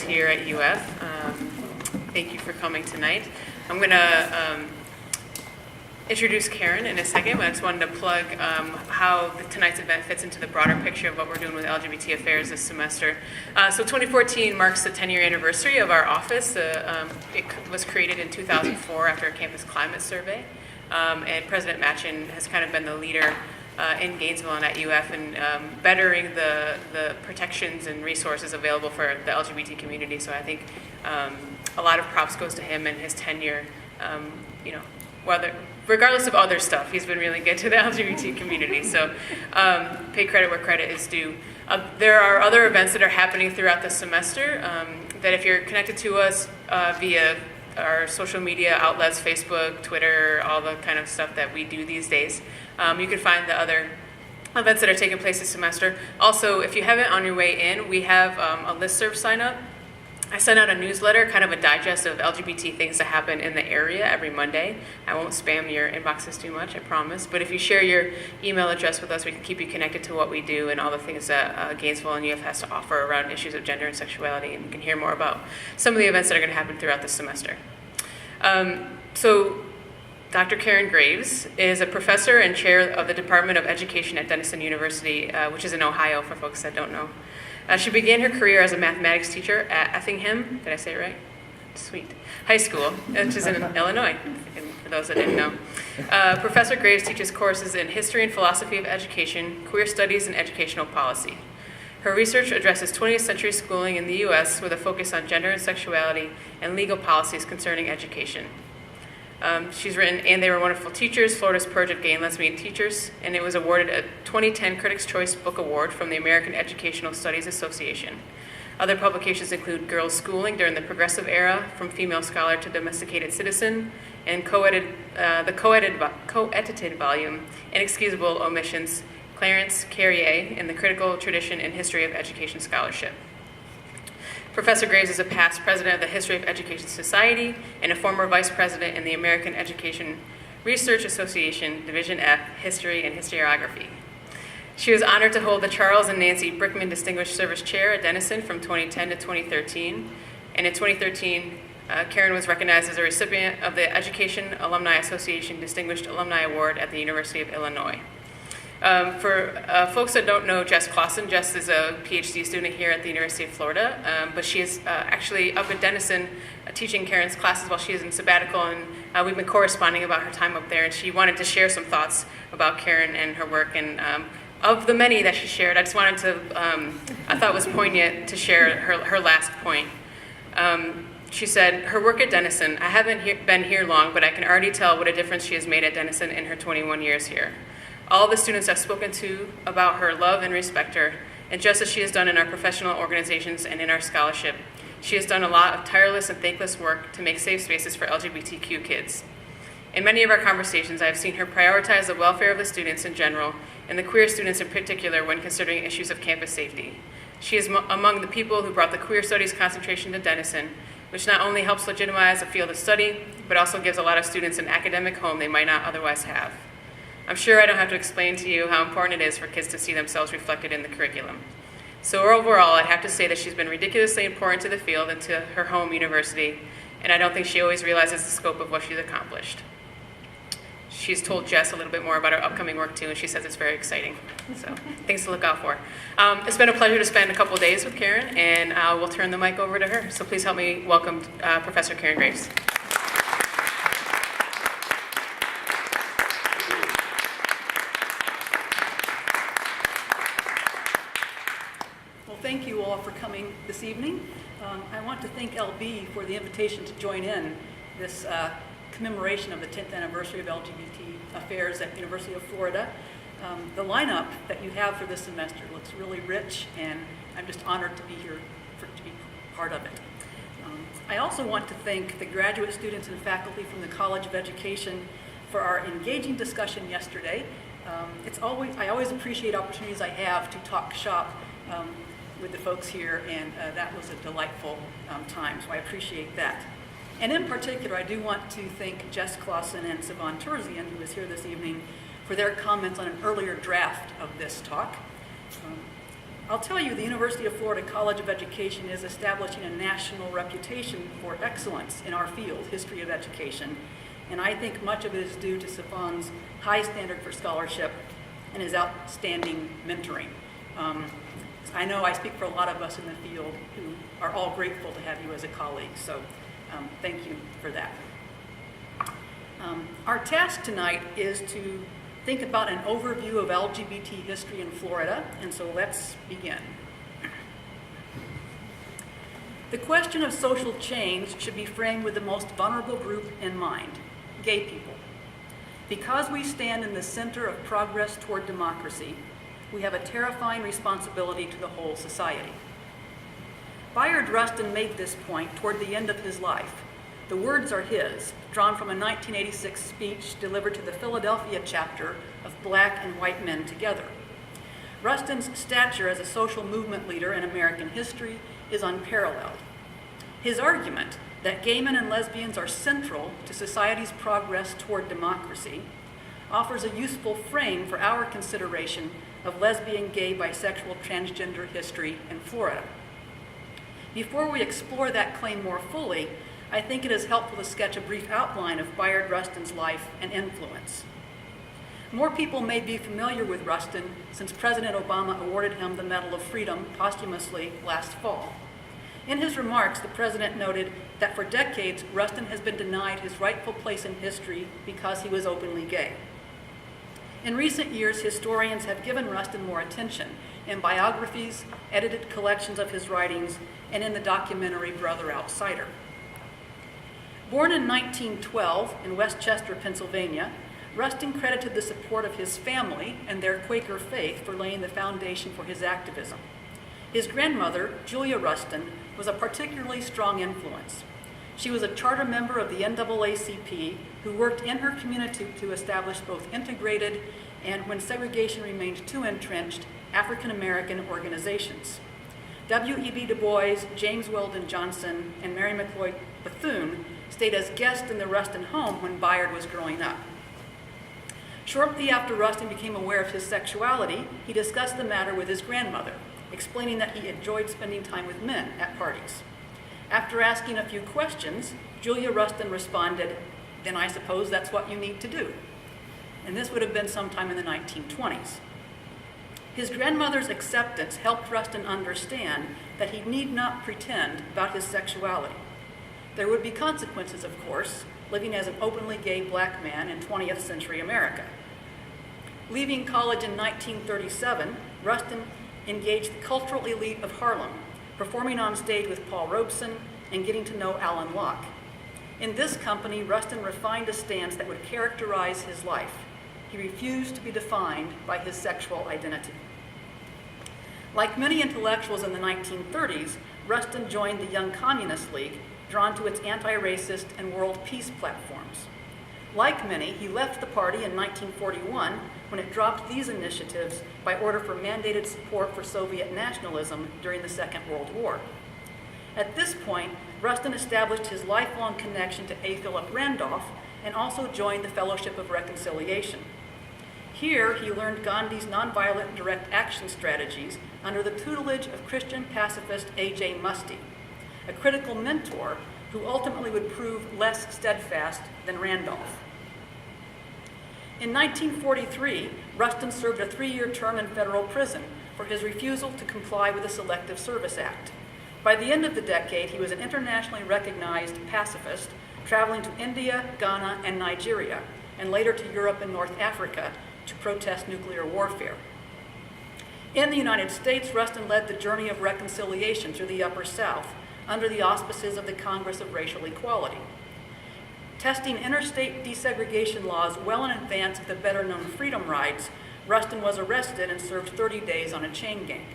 here at UF. Thank you for coming tonight. I'm going to introduce Karen in a second, but I just wanted to plug how tonight's event fits into the broader picture of what we're doing with LGBT affairs this semester. So 2014 marks the 10-year anniversary of our office. It was created in 2004 after a campus climate survey, and President Machen has kind of been the leader in Gainesville and at UF and bettering the protections and resources available for the LGBT community. So I think a lot of props goes to him and his tenure. Regardless of other stuff, he's been really good to the LGBT community. So pay credit where credit is due. There are other events that are happening throughout the semester that if you're connected to us via our social media outlets, Facebook, Twitter, all the kind of stuff that we do these days, you can find the other events that are taking place this semester. Also, if you have it on your way in, we have a listserv sign up. I send out a newsletter, kind of a digest of LGBT things that happen in the area every Monday. I won't spam your inboxes too much, I promise. But if you share your email address with us, we can keep you connected to what we do and all the things that Gainesville and UF has to offer around issues of gender and sexuality. And you can hear more about some of the events that are going to happen throughout the semester. So Dr. Karen Graves is a professor and chair of the Department of Education at Denison University, which is in Ohio for folks that don't know. She began her career as a mathematics teacher at Effingham, did I say it right? Sweet. High School, which is in Illinois, for those that didn't know. Professor Graves teaches courses in history and philosophy of education, queer studies, and educational policy. Her research addresses 20th century schooling in the U.S. with a focus on gender and sexuality and legal policies concerning education. She's written And They Were Wonderful Teachers, Florida's Purge of Gay and Lesbian Teachers, and it was awarded a 2010 Critics' Choice Book Award from the American Educational Studies Association. Other publications include Girls' Schooling During the Progressive Era, From Female Scholar to Domesticated Citizen, and the co-edited volume, Inexcusable Omissions, Clarence Carrier in the Critical Tradition and History of Education Scholarship. Professor Graves is a past president of the History of Education Society and a former vice president in the American Education Research Association, Division F, History and Historiography. She was honored to hold the Charles and Nancy Brickman Distinguished Service Chair at Denison from 2010 to 2013. And in 2013, Karen was recognized as a recipient of the Education Alumni Association Distinguished Alumni Award at the University of Illinois. For folks that don't know Jess Clausen, Jess is a PhD student here at the University of Florida, but she is actually up at Denison teaching Karen's classes while she is in sabbatical, and we've been corresponding about her time up there, and she wanted to share some thoughts about Karen and her work, and of the many that she shared, I just wanted to, I thought it was poignant to share her last point. She said, her work at Denison, I haven't been here long, but I can already tell what a difference she has made at Denison in her 21 years here. All the students I've spoken to about her love and respect her, and just as she has done in our professional organizations and in our scholarship, she has done a lot of tireless and thankless work to make safe spaces for LGBTQ kids. In many of our conversations, I have seen her prioritize the welfare of the students in general, and the queer students in particular when considering issues of campus safety. She is among the people who brought the queer studies concentration to Denison, which not only helps legitimize a field of study, but also gives a lot of students an academic home they might not otherwise have. I'm sure I don't have to explain to you how important it is for kids to see themselves reflected in the curriculum. So overall, I'd have to say that she's been ridiculously important to the field and to her home university, and I don't think she always realizes the scope of what she's accomplished. She's told Jess a little bit more about her upcoming work too, and she says it's very exciting. So things to look out for. It's been a pleasure to spend a couple of days with Karen, and we'll turn the mic over to her. So please help me welcome Professor Karen Graves. Thank you all for coming this evening. I want to thank LB for the invitation to join in this commemoration of the 10th anniversary of LGBT affairs at the University of Florida. The lineup that you have for this semester looks really rich, and I'm just honored to be here to be part of it. I also want to thank the graduate students and faculty from the College of Education for our engaging discussion yesterday. I always appreciate opportunities I have to talk shop with the folks here, and that was a delightful time, so I appreciate that. And in particular, I do want to thank Jess Clausen and Sivan Terzian, who is here this evening, for their comments on an earlier draft of this talk. I'll tell you, the University of Florida College of Education is establishing a national reputation for excellence in our field, history of education, and I think much of it is due to Stefan's high standard for scholarship and his outstanding mentoring. I know I speak for a lot of us in the field who are all grateful to have you as a colleague, so thank you for that. Our task tonight is to think about an overview of LGBT history in Florida, and so let's begin. The question of social change should be framed with the most vulnerable group in mind, gay people. Because we stand in the center of progress toward democracy, we have a terrifying responsibility to the whole society. Bayard Rustin made this point toward the end of his life. The words are his, drawn from a 1986 speech delivered to the Philadelphia chapter of Black and White Men Together. Rustin's stature as a social movement leader in American history is unparalleled. His argument that gay men and lesbians are central to society's progress toward democracy offers a useful frame for our consideration of lesbian, gay, bisexual, transgender history in Florida. Before we explore that claim more fully, I think it is helpful to sketch a brief outline of Bayard Rustin's life and influence. More people may be familiar with Rustin since President Obama awarded him the Medal of Freedom posthumously last fall. In his remarks, the president noted that for decades, Rustin has been denied his rightful place in history because he was openly gay. In recent years, historians have given Rustin more attention in biographies, edited collections of his writings, and in the documentary Brother Outsider. Born in 1912 in Westchester, Pennsylvania, Rustin credited the support of his family and their Quaker faith for laying the foundation for his activism. His grandmother, Julia Rustin, was a particularly strong influence. She was a charter member of the NAACP who worked in her community to establish both integrated and, when segregation remained too entrenched, African American organizations. W.E.B. Du Bois, James Weldon Johnson, and Mary McLeod Bethune stayed as guests in the Rustin home when Bayard was growing up. Shortly after Rustin became aware of his sexuality, he discussed the matter with his grandmother, explaining that he enjoyed spending time with men at parties. After asking a few questions, Julia Rustin responded, "Then I suppose that's what you need to do." And this would have been sometime in the 1920s. His grandmother's acceptance helped Rustin understand that he need not pretend about his sexuality. There would be consequences, of course, living as an openly gay black man in 20th century America. Leaving college in 1937, Rustin engaged the cultural elite of Harlem, performing on stage with Paul Robeson and getting to know Alan Locke. In this company, Rustin refined a stance that would characterize his life. He refused to be defined by his sexual identity. Like many intellectuals in the 1930s, Rustin joined the Young Communist League, drawn to its anti-racist and world peace platforms. Like many, he left the party in 1941 when it dropped these initiatives by order for mandated support for Soviet nationalism during the Second World War. At this point, Rustin established his lifelong connection to A. Philip Randolph and also joined the Fellowship of Reconciliation. Here, he learned Gandhi's nonviolent direct action strategies under the tutelage of Christian pacifist A.J. Muste, a critical mentor who ultimately would prove less steadfast than Randolph. In 1943, Rustin served a 3-year term in federal prison for his refusal to comply with the Selective Service Act. By the end of the decade, he was an internationally recognized pacifist, traveling to India, Ghana, and Nigeria, and later to Europe and North Africa to protest nuclear warfare. In the United States, Rustin led the journey of reconciliation through the Upper South under the auspices of the Congress of Racial Equality. Testing interstate desegregation laws well in advance of the better-known Freedom Rides, Rustin was arrested and served 30 days on a chain gang.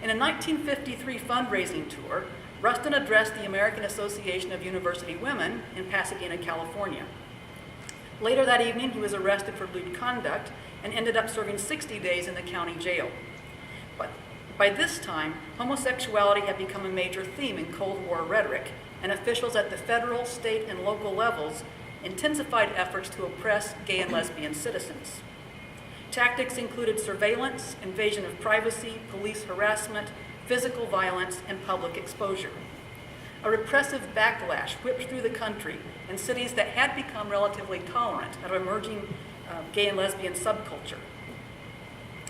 In a 1953 fundraising tour, Rustin addressed the American Association of University Women in Pasadena, California. Later that evening, he was arrested for lewd conduct and ended up serving 60 days in the county jail. But by this time, homosexuality had become a major theme in Cold War rhetoric, and officials at the federal, state, and local levels intensified efforts to oppress gay and lesbian citizens. Tactics included surveillance, invasion of privacy, police harassment, physical violence, and public exposure. A repressive backlash whipped through the country in cities that had become relatively tolerant of emerging gay and lesbian subculture.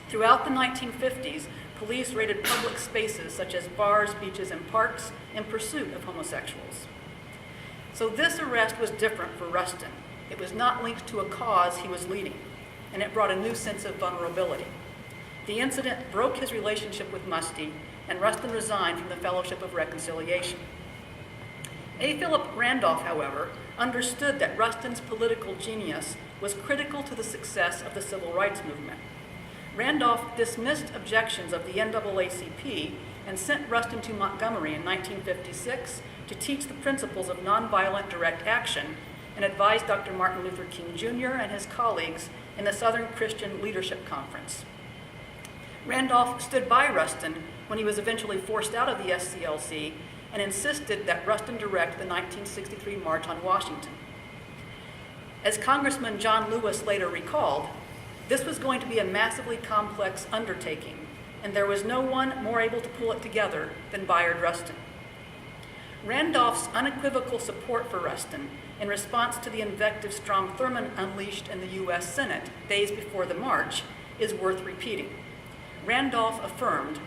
Throughout the 1950s, police raided public spaces such as bars, beaches, and parks in pursuit of homosexuals. So this arrest was different for Rustin. It was not linked to a cause he was leading, and it brought a new sense of vulnerability. The incident broke his relationship with Musty, and Rustin resigned from the Fellowship of Reconciliation. A. Philip Randolph, however, understood that Rustin's political genius was critical to the success of the civil rights movement. Randolph dismissed objections of the NAACP and sent Rustin to Montgomery in 1956 to teach the principles of nonviolent direct action and advised Dr. Martin Luther King Jr. and his colleagues in the Southern Christian Leadership Conference. Randolph stood by Rustin when he was eventually forced out of the SCLC and insisted that Rustin direct the 1963 March on Washington. As Congressman John Lewis later recalled, this was going to be a massively complex undertaking, and there was no one more able to pull it together than Bayard Rustin. Randolph's unequivocal support for Rustin in response to the invective Strom Thurmond unleashed in the U.S. Senate days before the march is worth repeating. Randolph affirmed,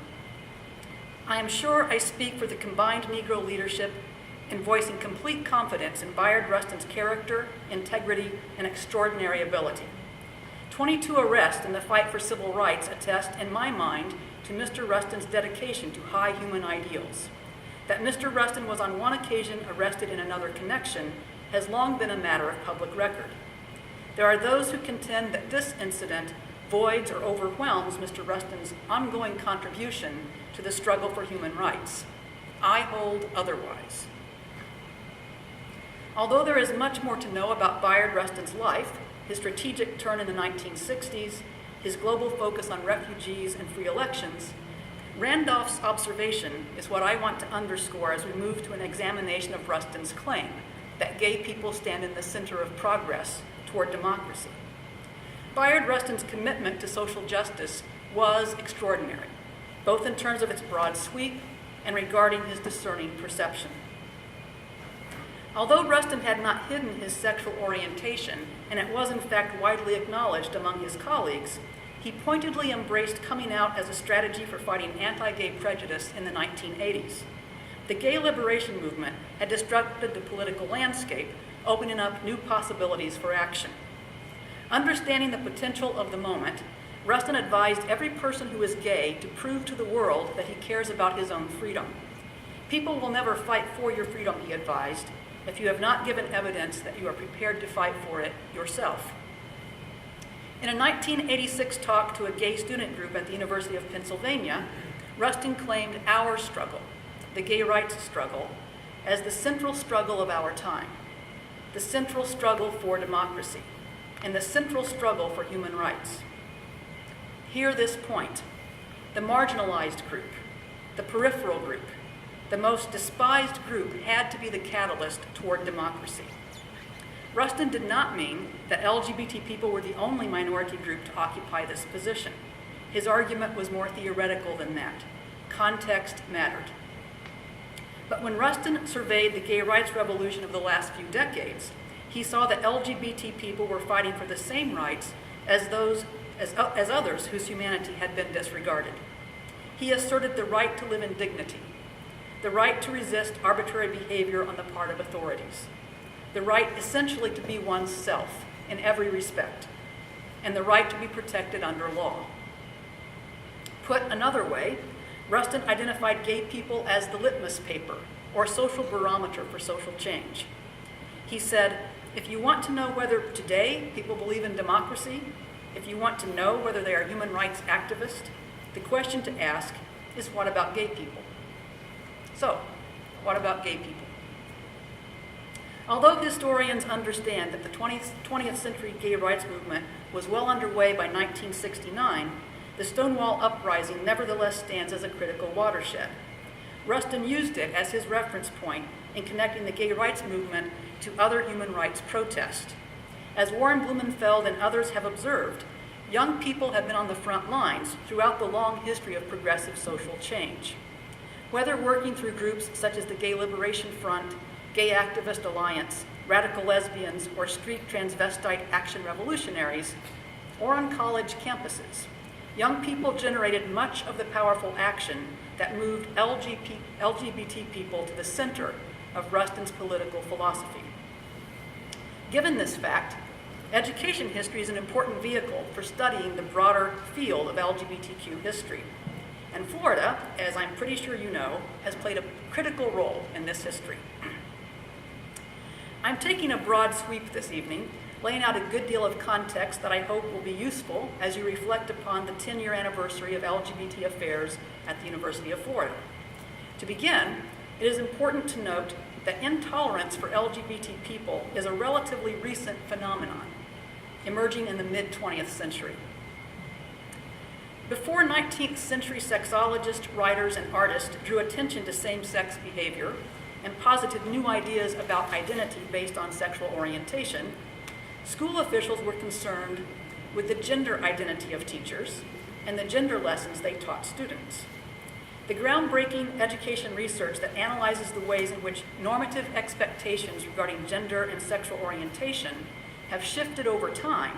"I am sure I speak for the combined Negro leadership in voicing complete confidence in Bayard Rustin's character, integrity, and extraordinary ability. 22 arrests in the fight for civil rights attest, in my mind, to Mr. Rustin's dedication to high human ideals. That Mr. Rustin was on one occasion arrested in another connection has long been a matter of public record. There are those who contend that this incident voids or overwhelms Mr. Rustin's ongoing contribution to the struggle for human rights. I hold otherwise." Although there is much more to know about Bayard Rustin's life, his strategic turn in the 1960s, his global focus on refugees and free elections, Randolph's observation is what I want to underscore as we move to an examination of Rustin's claim that gay people stand in the center of progress toward democracy. Bayard Rustin's commitment to social justice was extraordinary, both in terms of its broad sweep and regarding his discerning perception. Although Rustin had not hidden his sexual orientation, and it was in fact widely acknowledged among his colleagues, he pointedly embraced coming out as a strategy for fighting anti-gay prejudice in the 1980s. The gay liberation movement had disrupted the political landscape, opening up new possibilities for action. Understanding the potential of the moment, Rustin advised every person who is gay to prove to the world that he cares about his own freedom. People will never fight for your freedom, he advised, if you have not given evidence that you are prepared to fight for it yourself. In a 1986 talk to a gay student group at the University of Pennsylvania, Rustin claimed our struggle, the gay rights struggle, as the central struggle of our time, the central struggle for democracy, and the central struggle for human rights. Hear this point: the marginalized group, the peripheral group, the most despised group had to be the catalyst toward democracy. Rustin did not mean that LGBT people were the only minority group to occupy this position. His argument was more theoretical than that. Context mattered. But when Rustin surveyed the gay rights revolution of the last few decades, he saw that LGBT people were fighting for the same rights as others whose humanity had been disregarded. He asserted the right to live in dignity, the right to resist arbitrary behavior on the part of authorities, the right essentially to be oneself in every respect, and the right to be protected under law. Put another way, Rustin identified gay people as the litmus paper or social barometer for social change. He said, if you want to know whether today people believe in democracy, if you want to know whether they are human rights activists, the question to ask is, what about gay people? So, what about gay people? Although historians understand that the 20th century gay rights movement was well underway by 1969, the Stonewall Uprising nevertheless stands as a critical watershed. Rustin used it as his reference point in connecting the gay rights movement to other human rights protests. As Warren Blumenfeld and others have observed, young people have been on the front lines throughout the long history of progressive social change. Whether working through groups such as the Gay Liberation Front, Gay Activist Alliance, Radical Lesbians, or Street Transvestite Action Revolutionaries, or on college campuses, young people generated much of the powerful action that moved LGBT people to the center of Rustin's political philosophy. Given this fact, education history is an important vehicle for studying the broader field of LGBTQ history. And Florida, as I'm pretty sure you know, has played a critical role in this history. I'm taking a broad sweep this evening, laying out a good deal of context that I hope will be useful as you reflect upon the 10-year anniversary of LGBT affairs at the University of Florida. To begin, it is important to note that intolerance for LGBT people is a relatively recent phenomenon, emerging in the mid-20th century. Before 19th century sexologists, writers, and artists drew attention to same-sex behavior and posited new ideas about identity based on sexual orientation, school officials were concerned with the gender identity of teachers and the gender lessons they taught students. The groundbreaking education research that analyzes the ways in which normative expectations regarding gender and sexual orientation have shifted over time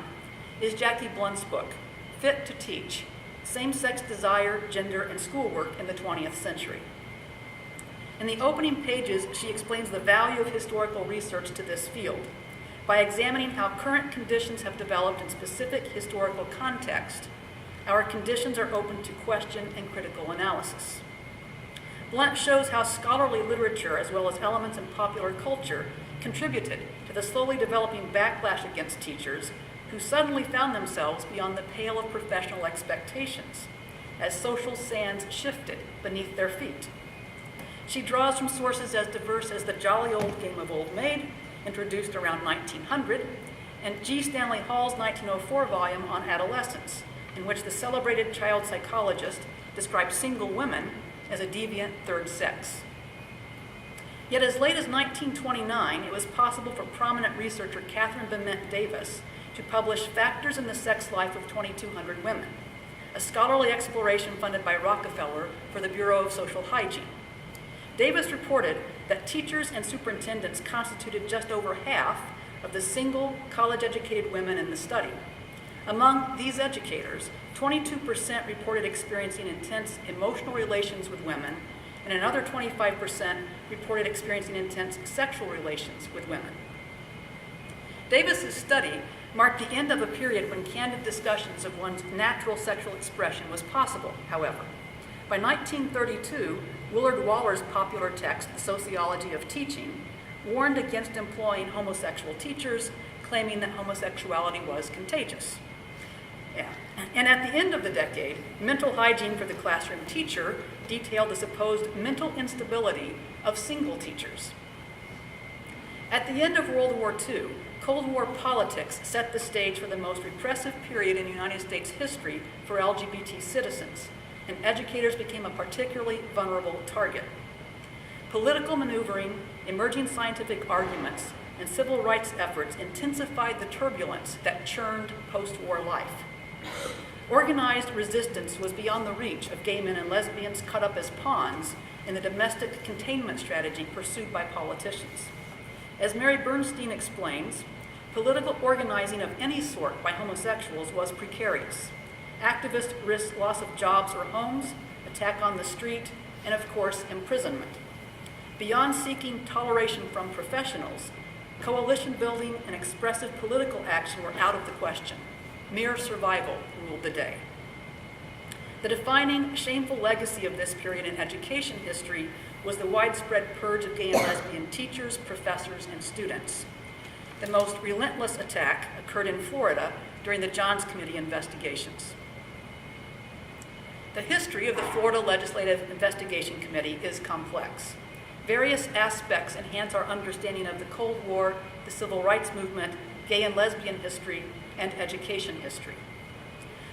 is Jackie Blunt's book, Fit to Teach: Same-Sex Desire, Gender, and Schoolwork in the 20th Century. In the opening pages, she explains the value of historical research to this field by examining how current conditions have developed in specific historical context. Our conditions are open to question and critical analysis. Blunt shows how scholarly literature, as well as elements in popular culture, contributed to the slowly developing backlash against teachers who suddenly found themselves beyond the pale of professional expectations as social sands shifted beneath their feet. She draws from sources as diverse as the jolly old game of Old Maid, introduced around 1900, and G. Stanley Hall's 1904 volume on adolescence, in which the celebrated child psychologist described single women as a deviant third sex. Yet as late as 1929, it was possible for prominent researcher Catherine Bement Davis to publish Factors in the Sex Life of 2,200 Women, a scholarly exploration funded by Rockefeller for the Bureau of Social Hygiene. Davis reported that teachers and superintendents constituted just over half of the single college-educated women in the study. Among these educators, 22% reported experiencing intense emotional relations with women, and another 25% reported experiencing intense sexual relations with women. Davis's study marked the end of a period when candid discussions of one's natural sexual expression was possible, however. By 1932, Willard Waller's popular text, The Sociology of Teaching, warned against employing homosexual teachers, claiming that homosexuality was contagious. And at the end of the decade, Mental Hygiene for the Classroom Teacher detailed the supposed mental instability of single teachers. At the end of World War II, Cold War politics set the stage for the most repressive period in United States history for LGBT citizens, and educators became a particularly vulnerable target. Political maneuvering, emerging scientific arguments, and civil rights efforts intensified the turbulence that churned post-war life. Organized resistance was beyond the reach of gay men and lesbians caught up as pawns in the domestic containment strategy pursued by politicians. As Mary Bernstein explains, political organizing of any sort by homosexuals was precarious. Activists risked loss of jobs or homes, attack on the street, and of course, imprisonment. Beyond seeking toleration from professionals, coalition building and expressive political action were out of the question. Mere survival ruled the day. The defining, shameful legacy of this period in education history was the widespread purge of gay and lesbian teachers, professors, and students. The most relentless attack occurred in Florida during the Johns Committee investigations. The history of the Florida Legislative Investigation Committee is complex. Various aspects enhance our understanding of the Cold War, the Civil Rights Movement, gay and lesbian history, and education history.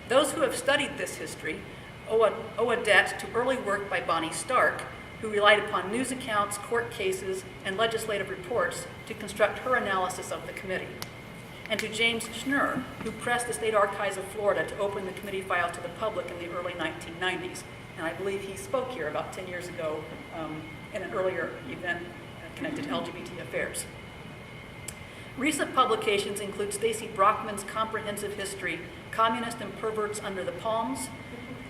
Those who have studied this history owe a debt to early work by Bonnie Stark, who relied upon news accounts, court cases, and legislative reports to construct her analysis of the committee. and to James Schnurr, who pressed the State Archives of Florida to open the committee files to the public in the early 1990s. And I believe he spoke here about 10 years ago in an earlier event connected to LGBT affairs. Recent publications include Stacy Brockman's comprehensive history, Communist and Perverts Under the Palms,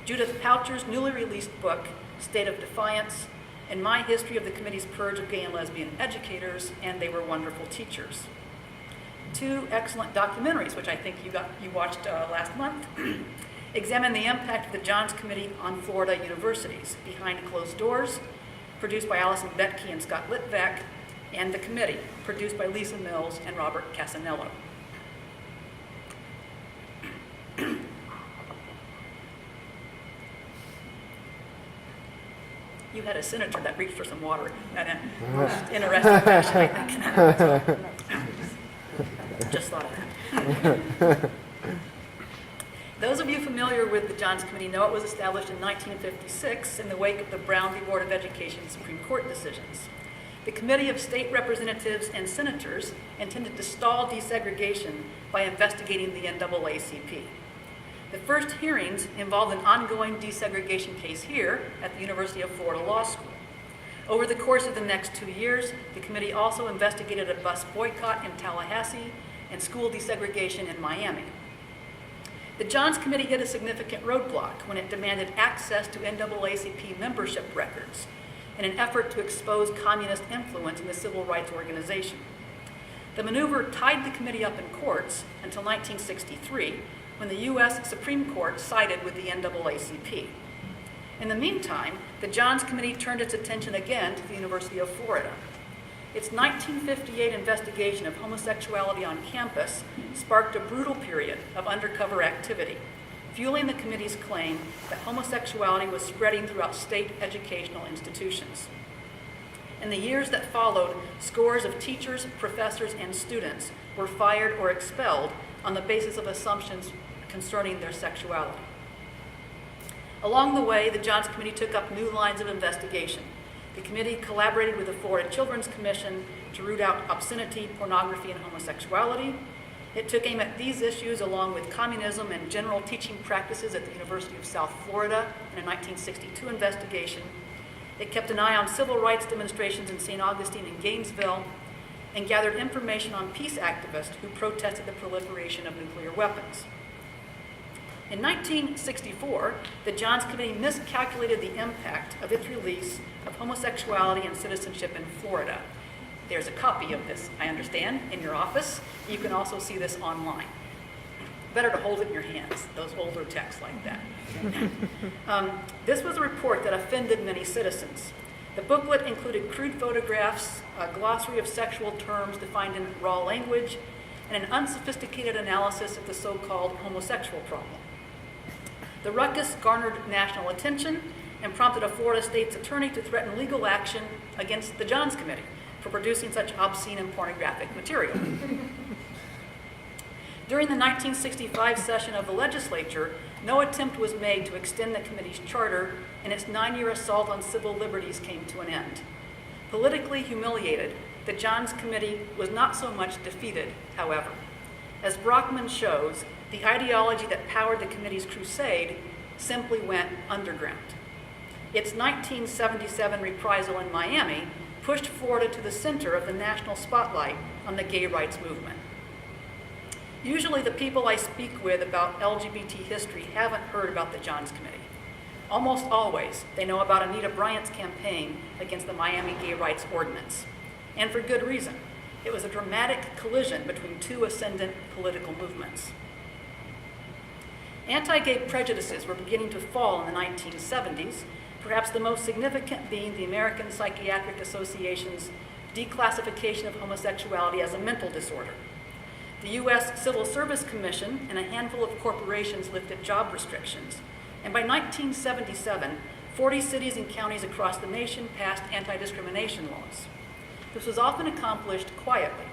Judith Poucher's newly released book, State of Defiance, and my history of the committee's purge of gay and lesbian educators, and They Were Wonderful Teachers. Two excellent documentaries, which I think you watched last month, examine the impact of the Johns Committee on Florida universities, Behind Closed Doors, produced by Allison Betke and Scott Litvak, and The Committee, produced by Lisa Mills and Robert Casanello. You had a senator that reached for some water in a most interesting fashion, I think. Just thought of that. Those of you familiar with the Johns Committee know it was established in 1956 in the wake of the Brown v. Board of Education Supreme Court decisions. The Committee of State Representatives and Senators intended to stall desegregation by investigating the NAACP. The first hearings involved an ongoing desegregation case here at the University of Florida Law School. Over the course of the next 2 years, the committee also investigated a bus boycott in Tallahassee and school desegregation in Miami. The Johns Committee hit a significant roadblock when it demanded access to NAACP membership records in an effort to expose communist influence in the civil rights organization. The maneuver tied the committee up in courts until 1963, when the U.S. Supreme Court sided with the NAACP. In the meantime, the Johns Committee turned its attention again to the University of Florida. Its 1958 investigation of homosexuality on campus sparked a brutal period of undercover activity, fueling the committee's claim that homosexuality was spreading throughout state educational institutions. In the years that followed, scores of teachers, professors, and students were fired or expelled on the basis of assumptions concerning their sexuality. Along the way, the Johns Committee took up new lines of investigation. The committee collaborated with the Florida Children's Commission to root out obscenity, pornography, and homosexuality. It took aim at these issues along with communism and general teaching practices at the University of South Florida in a 1962 investigation. It kept an eye on civil rights demonstrations in St. Augustine and Gainesville, and gathered information on peace activists who protested the proliferation of nuclear weapons. In 1964, the Johns Committee miscalculated the impact of its release of homosexuality and citizenship in Florida. There's a copy of this, I understand, in your office. You can also see this online. Better to hold it in your hands, those older texts like that. This was a report that offended many citizens. The booklet included crude photographs, a glossary of sexual terms defined in raw language, and an unsophisticated analysis of the so-called homosexual problem. The ruckus garnered national attention and prompted a Florida state's attorney to threaten legal action against the Johns Committee for producing such obscene and pornographic material. During the 1965 session of the legislature, no attempt was made to extend the committee's charter, and its 9-year assault on civil liberties came to an end. Politically humiliated, the Johns Committee was not so much defeated, however. As Brockman shows, the ideology that powered the committee's crusade simply went underground. Its 1977 reprisal in Miami pushed Florida to the center of the national spotlight on the gay rights movement. Usually the people I speak with about LGBT history haven't heard about the Johns Committee. Almost always, they know about Anita Bryant's campaign against the Miami Gay Rights Ordinance. And for good reason. It was a dramatic collision between two ascendant political movements. Anti-gay prejudices were beginning to fall in the 1970s, perhaps the most significant being the American Psychiatric Association's declassification of homosexuality as a mental disorder. The U.S. Civil Service Commission and a handful of corporations lifted job restrictions, and by 1977, 40 cities and counties across the nation passed anti-discrimination laws. This was often accomplished quietly,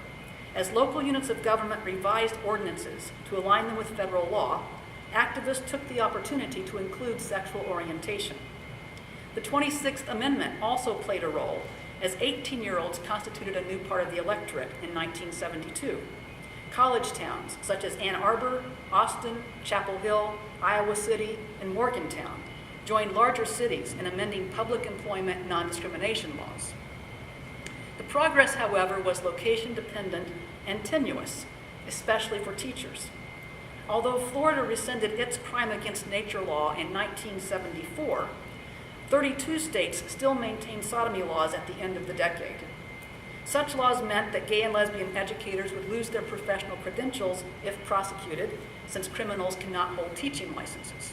as local units of government revised ordinances to align them with federal law. Activists took the opportunity to include sexual orientation. The 26th Amendment also played a role, as 18-year-olds constituted a new part of the electorate in 1972. college towns such as Ann Arbor, Austin, Chapel Hill, Iowa City, and Morgantown joined larger cities in amending public employment non-discrimination laws. The progress, however, was location-dependent and tenuous, especially for teachers. Although Florida rescinded its crime against nature law in 1974, 32 states still maintained sodomy laws at the end of the decade. Such laws meant that gay and lesbian educators would lose their professional credentials if prosecuted, since criminals cannot hold teaching licenses.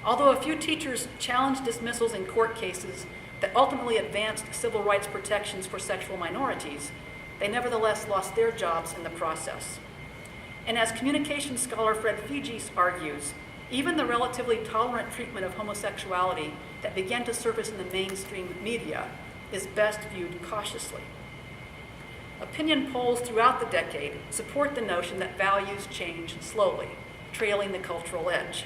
Although a few teachers challenged dismissals in court cases that ultimately advanced civil rights protections for sexual minorities, they nevertheless lost their jobs in the process. And as communications scholar Fred Fegis argues, even the relatively tolerant treatment of homosexuality that began to surface in the mainstream media is best viewed cautiously. Opinion polls throughout the decade support the notion that values change slowly, trailing the cultural edge.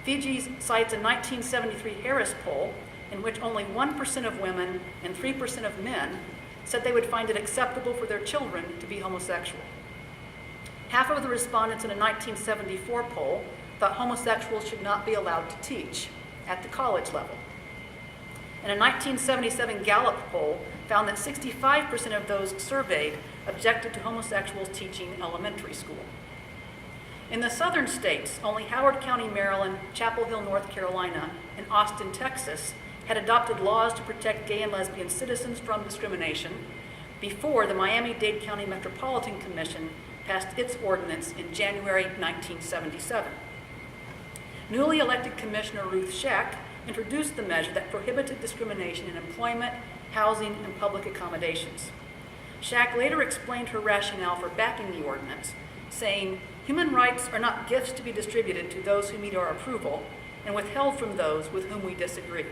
Fegis cites a 1973 Harris poll in which only 1% of women and 3% of men said they would find it acceptable for their children to be homosexual. Half of the respondents in a 1974 poll thought homosexuals should not be allowed to teach at the college level. And a 1977 Gallup poll found that 65% of those surveyed objected to homosexuals teaching elementary school. In the southern states, only Howard County, Maryland, Chapel Hill, North Carolina, and Austin, Texas had adopted laws to protect gay and lesbian citizens from discrimination before the Miami-Dade County Metropolitan Commission passed its ordinance in January 1977. Newly elected Commissioner Ruth Shack introduced the measure that prohibited discrimination in employment, housing, and public accommodations. Shack later explained her rationale for backing the ordinance, saying, "Human rights are not gifts to be distributed to those who meet our approval and withheld from those with whom we disagree."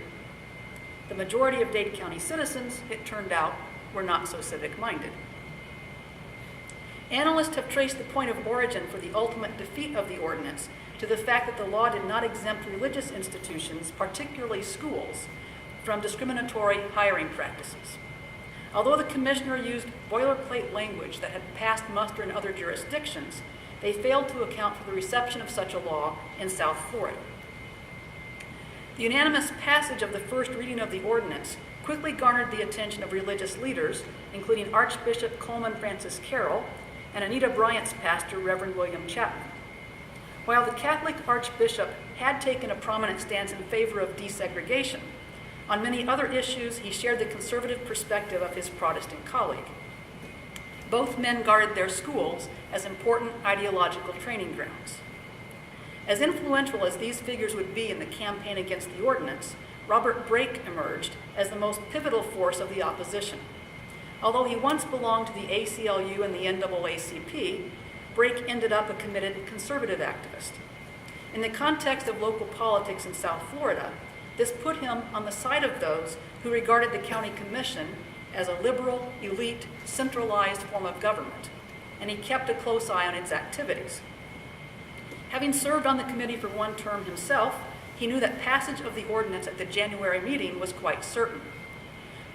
The majority of Dade County citizens, it turned out, were not so civic-minded. Analysts have traced the point of origin for the ultimate defeat of the ordinance to the fact that the law did not exempt religious institutions, particularly schools, from discriminatory hiring practices. Although the commissioner used boilerplate language that had passed muster in other jurisdictions, they failed to account for the reception of such a law in South Florida. The unanimous passage of the first reading of the ordinance quickly garnered the attention of religious leaders, including Archbishop Coleman Francis Carroll and Anita Bryant's pastor, Reverend William Chapman. While the Catholic Archbishop had taken a prominent stance in favor of desegregation, on many other issues he shared the conservative perspective of his Protestant colleague. Both men regarded their schools as important ideological training grounds. As influential as these figures would be in the campaign against the ordinance, Robert Brake emerged as the most pivotal force of the opposition. Although he once belonged to the ACLU and the NAACP, Brake ended up a committed conservative activist. In the context of local politics in South Florida, this put him on the side of those who regarded the county commission as a liberal, elite, centralized form of government, and he kept a close eye on its activities. Having served on the committee for one term himself, he knew that passage of the ordinance at the January meeting was quite certain.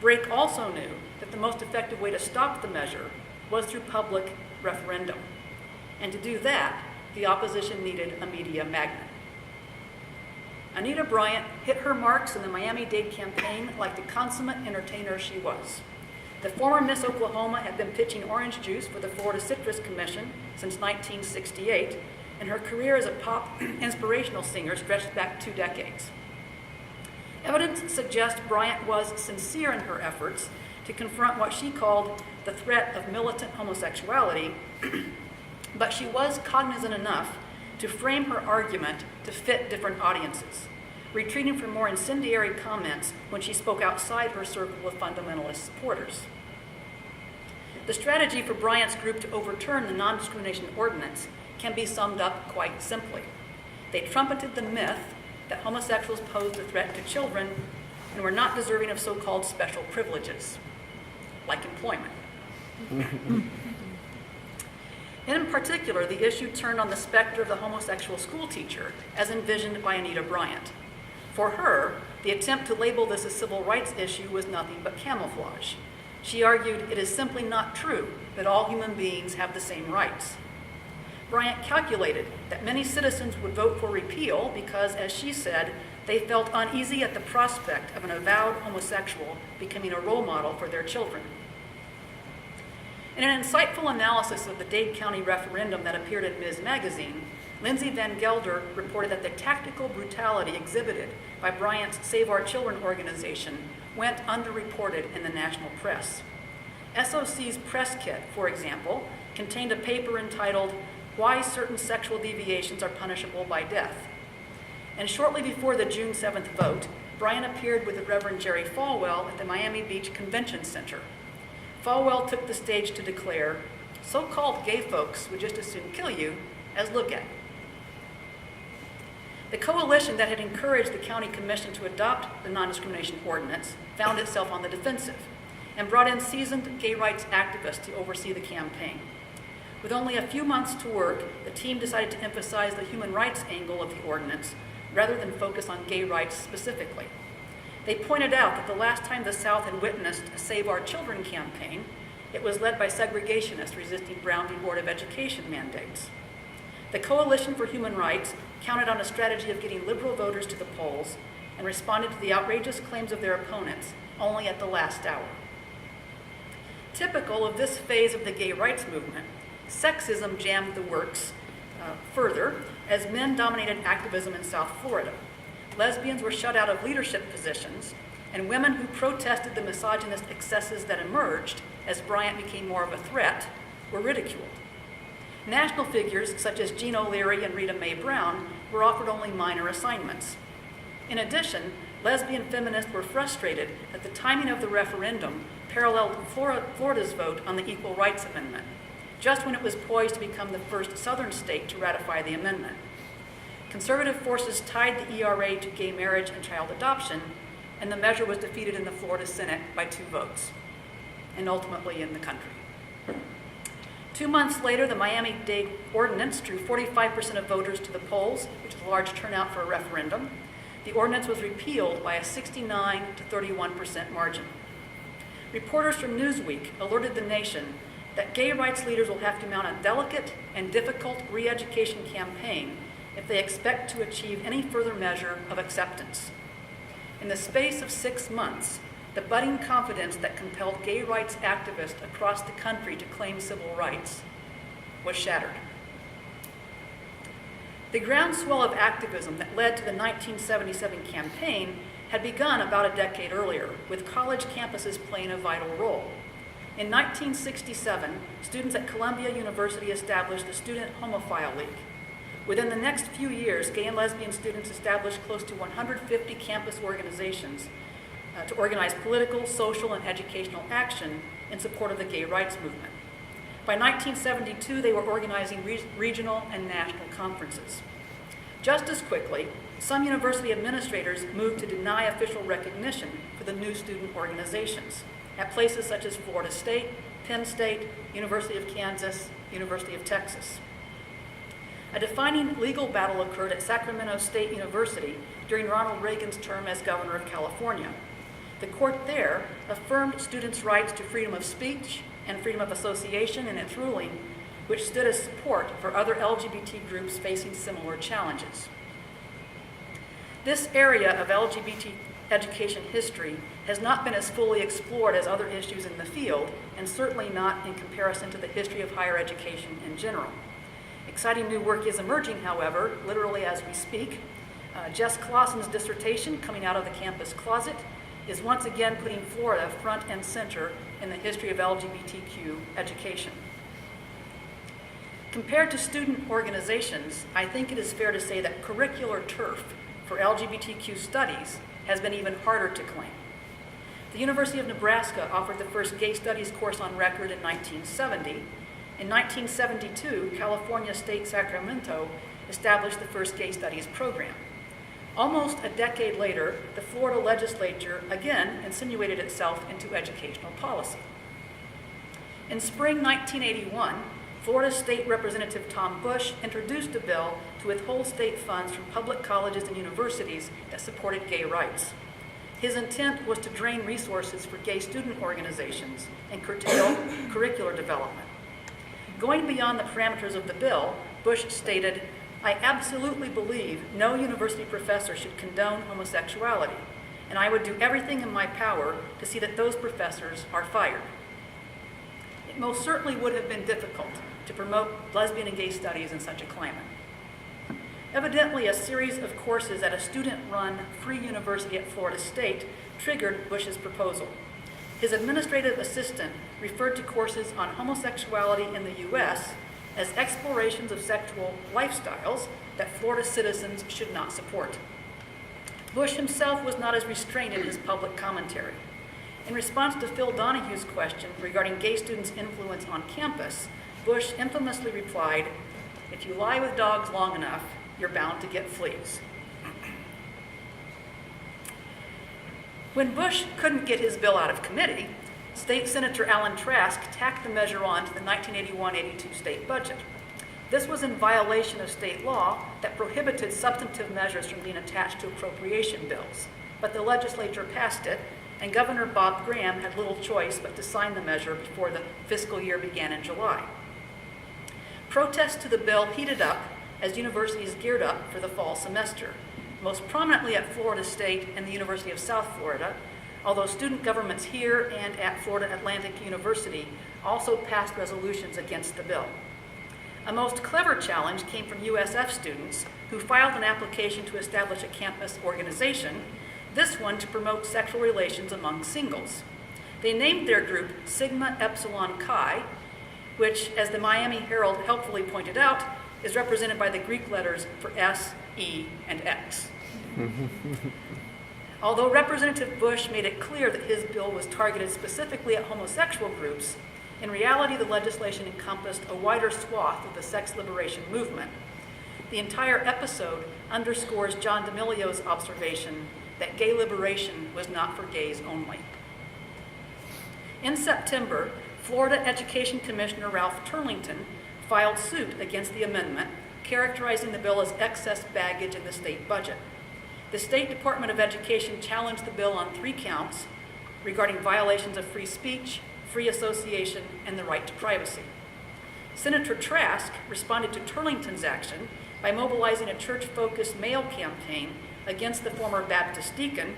Brake also knew that the most effective way to stop the measure was through public referendum. And to do that, the opposition needed a media magnet. Anita Bryant hit her marks in the Miami-Dade campaign like the consummate entertainer she was. The former Miss Oklahoma had been pitching orange juice for the Florida Citrus Commission since 1968, and her career as a pop inspirational singer stretched back 2 decades. Evidence suggests Bryant was sincere in her efforts to confront what she called the threat of militant homosexuality, but she was cognizant enough to frame her argument to fit different audiences, retreating from more incendiary comments when she spoke outside her circle of fundamentalist supporters. The strategy for Bryant's group to overturn the non-discrimination ordinance can be summed up quite simply. They trumpeted the myth that homosexuals posed a threat to children and were not deserving of so-called special privileges, like employment. In particular, the issue turned on the specter of the homosexual school teacher, as envisioned by Anita Bryant. For her, the attempt to label this a civil rights issue was nothing but camouflage. She argued it is simply not true that all human beings have the same rights. Bryant calculated that many citizens would vote for repeal because, as she said, they felt uneasy at the prospect of an avowed homosexual becoming a role model for their children. In an insightful analysis of the Dade County referendum that appeared in Ms. Magazine, Lindsay Van Gelder reported that the tactical brutality exhibited by Bryant's Save Our Children organization went underreported in the national press. SOC's press kit, for example, contained a paper entitled Why Certain Sexual Deviations Are Punishable by Death. And shortly before the June 7th vote, Bryant appeared with the Reverend Jerry Falwell at the Miami Beach Convention Center. Falwell took the stage to declare, so-called gay folks would just as soon kill you as look at you. The coalition that had encouraged the county commission to adopt the non-discrimination ordinance found itself on the defensive and brought in seasoned gay rights activists to oversee the campaign. With only a few months to work, the team decided to emphasize the human rights angle of the ordinance rather than focus on gay rights specifically. They pointed out that the last time the South had witnessed a Save Our Children campaign, it was led by segregationists resisting Brown v. Board of Education mandates. The Coalition for Human Rights counted on a strategy of getting liberal voters to the polls and responded to the outrageous claims of their opponents only at the last hour. Typical of this phase of the gay rights movement, sexism jammed the works further as men dominated activism in South Florida. Lesbians were shut out of leadership positions, and women who protested the misogynist excesses that emerged as Bryant became more of a threat were ridiculed. National figures such as Jean O'Leary and Rita Mae Brown were offered only minor assignments. In addition, lesbian feminists were frustrated that the timing of the referendum paralleled Florida's vote on the Equal Rights Amendment, just when it was poised to become the first Southern state to ratify the amendment. Conservative forces tied the ERA to gay marriage and child adoption, and the measure was defeated in the Florida Senate by 2 votes, and ultimately in the country. 2 months later, the Miami-Dade ordinance drew 45% of voters to the polls, which is a large turnout for a referendum. The ordinance was repealed by a 69 to 31% margin. Reporters from Newsweek alerted the nation that gay rights leaders will have to mount a delicate and difficult re-education campaign if they expect to achieve any further measure of acceptance. In the space of 6 months, the budding confidence that compelled gay rights activists across the country to claim civil rights was shattered. The groundswell of activism that led to the 1977 campaign had begun about a decade earlier, with college campuses playing a vital role. In 1967, students at Columbia University established the Student Homophile League. Within the next few years, gay and lesbian students established close to 150 campus organizations to organize political, social, and educational action in support of the gay rights movement. By 1972, they were organizing regional and national conferences. Just as quickly, some university administrators moved to deny official recognition for the new student organizations at places such as Florida State, Penn State, University of Kansas, University of Texas. A defining legal battle occurred at Sacramento State University during Ronald Reagan's term as governor of California. The court there affirmed students' rights to freedom of speech and freedom of association in its ruling, which stood as support for other LGBT groups facing similar challenges. This area of LGBT education history has not been as fully explored as other issues in the field, and certainly not in comparison to the history of higher education in general. Exciting new work is emerging, however, literally as we speak. Jess Clausen's dissertation, Coming Out of the Campus Closet, is once again putting Florida front and center in the history of LGBTQ education. Compared to student organizations, I think it is fair to say that curricular turf for LGBTQ studies has been even harder to claim. The University of Nebraska offered the first gay studies course on record in 1970. In 1972, California State Sacramento established the first gay studies program. Almost a decade later, the Florida legislature again insinuated itself into educational policy. In spring 1981, Florida State Representative Tom Bush introduced a bill to withhold state funds from public colleges and universities that supported gay rights. His intent was to drain resources for gay student organizations and curtail curricular development. Going beyond the parameters of the bill, Bush stated, "I absolutely believe no university professor should condone homosexuality, and I would do everything in my power to see that those professors are fired." It most certainly would have been difficult to promote lesbian and gay studies in such a climate. Evidently, a series of courses at a student-run free university at Florida State triggered Bush's proposal. His administrative assistant referred to courses on homosexuality in the U.S. as explorations of sexual lifestyles that Florida citizens should not support. Bush himself was not as restrained in his public commentary. In response to Phil Donahue's question regarding gay students' influence on campus, Bush infamously replied, "If you lie with dogs long enough, you're bound to get fleas." When Bush couldn't get his bill out of committee, State Senator Alan Trask tacked the measure on to the 1981-82 state budget. This was in violation of state law that prohibited substantive measures from being attached to appropriation bills. But the legislature passed it, and Governor Bob Graham had little choice but to sign the measure before the fiscal year began in July. Protests to the bill heated up as universities geared up for the fall semester, most prominently at Florida State and the University of South Florida, although student governments here and at Florida Atlantic University also passed resolutions against the bill. A most clever challenge came from USF students who filed an application to establish a campus organization, this one to promote sexual relations among singles. They named their group Sigma Epsilon Chi, which, as the Miami Herald helpfully pointed out, is represented by the Greek letters for S, E, and X. Although Representative Bush made it clear that his bill was targeted specifically at homosexual groups, in reality the legislation encompassed a wider swath of the sex liberation movement. The entire episode underscores John D'Amelio's observation that gay liberation was not for gays only. In September, Florida Education Commissioner Ralph Turlington filed suit against the amendment, characterizing the bill as excess baggage in the state budget. The State Department of Education challenged the bill on 3 counts regarding violations of free speech, free association, and the right to privacy. Senator Trask responded to Turlington's action by mobilizing a church-focused mail campaign against the former Baptist deacon,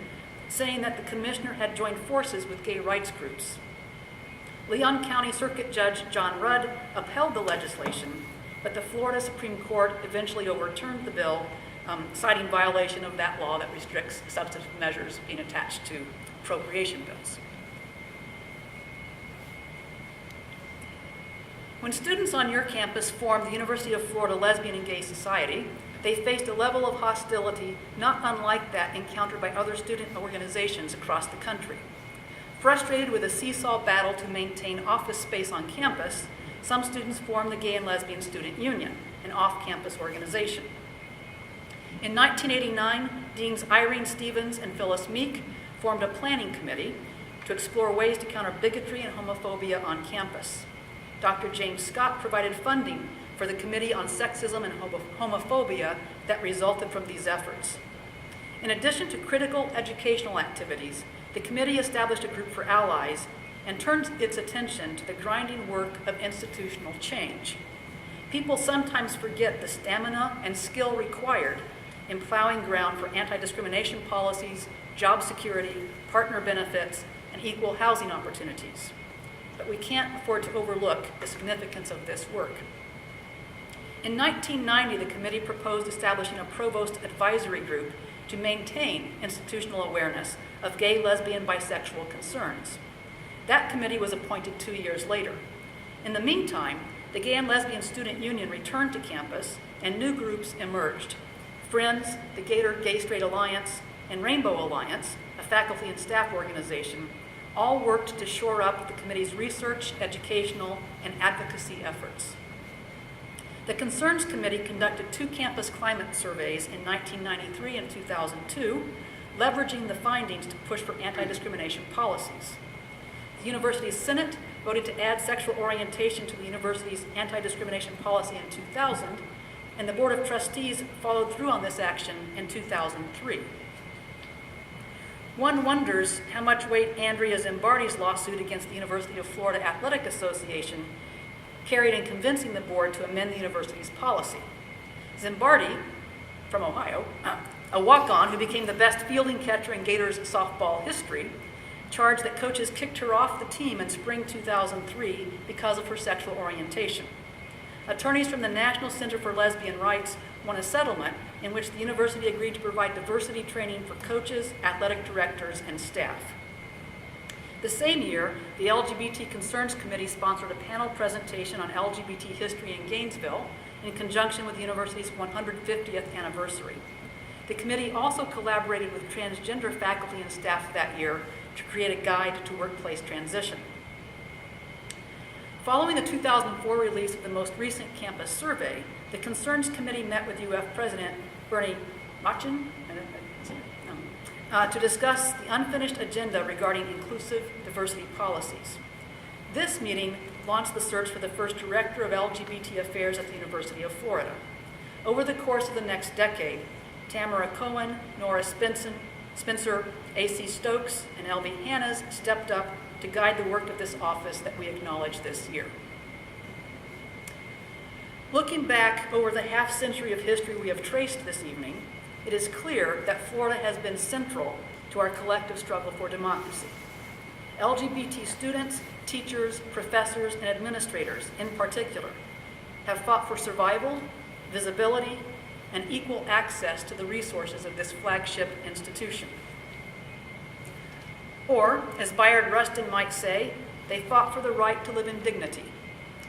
saying that the commissioner had joined forces with gay rights groups. Leon County Circuit Judge John Rudd upheld the legislation, but the Florida Supreme Court eventually overturned the bill, citing violation of that law that restricts substantive measures being attached to appropriation bills. When students on your campus formed the University of Florida Lesbian and Gay Society, they faced a level of hostility not unlike that encountered by other student organizations across the country. Frustrated with a seesaw battle to maintain office space on campus, some students formed the Gay and Lesbian Student Union, an off-campus organization. In 1989, Deans Irene Stevens and Phyllis Meek formed a planning committee to explore ways to counter bigotry and homophobia on campus. Dr. James Scott provided funding for the Committee on Sexism and Homophobia that resulted from these efforts. In addition to critical educational activities, the committee established a group for allies and turned its attention to the grinding work of institutional change. People sometimes forget the stamina and skill required in plowing ground for anti-discrimination policies, job security, partner benefits, and equal housing opportunities. But we can't afford to overlook the significance of this work. In 1990, the committee proposed establishing a provost advisory group to maintain institutional awareness of gay, lesbian, bisexual concerns. That committee was appointed 2 years later. In the meantime, the Gay and Lesbian Student Union returned to campus and new groups emerged. Friends, the Gator Gay Straight Alliance, and Rainbow Alliance, a faculty and staff organization, all worked to shore up the committee's research, educational, and advocacy efforts. The Concerns Committee conducted 2 campus climate surveys in 1993 and 2002, leveraging the findings to push for anti-discrimination policies. The university's Senate voted to add sexual orientation to the university's anti-discrimination policy in 2000, and the Board of Trustees followed through on this action in 2003. One wonders how much weight Andrea Zimbardi's lawsuit against the University of Florida Athletic Association carried in convincing the board to amend the university's policy. Zimbardi, from Ohio, a walk-on who became the best fielding catcher in Gators softball history, charged that coaches kicked her off the team in spring 2003 because of her sexual orientation. Attorneys from the National Center for Lesbian Rights won a settlement in which the university agreed to provide diversity training for coaches, athletic directors, and staff. The same year, the LGBT Concerns Committee sponsored a panel presentation on LGBT history in Gainesville in conjunction with the university's 150th anniversary. The committee also collaborated with transgender faculty and staff that year to create a guide to workplace transition. Following the 2004 release of the most recent campus survey, the Concerns Committee met with UF President Bernie Machen to discuss the unfinished agenda regarding inclusive diversity policies. This meeting launched the search for the first director of LGBT affairs at the University of Florida. Over the course of the next decade, Tamara Cohen, Nora Spencer, A.C. Stokes, and L.B. Hannes stepped up to guide the work of this office that we acknowledge this year. Looking back over the half-century of history we have traced this evening, it is clear that Florida has been central to our collective struggle for democracy. LGBT students, teachers, professors, and administrators, in particular, have fought for survival, visibility, and equal access to the resources of this flagship institution. Or, as Bayard Rustin might say, they fought for the right to live in dignity,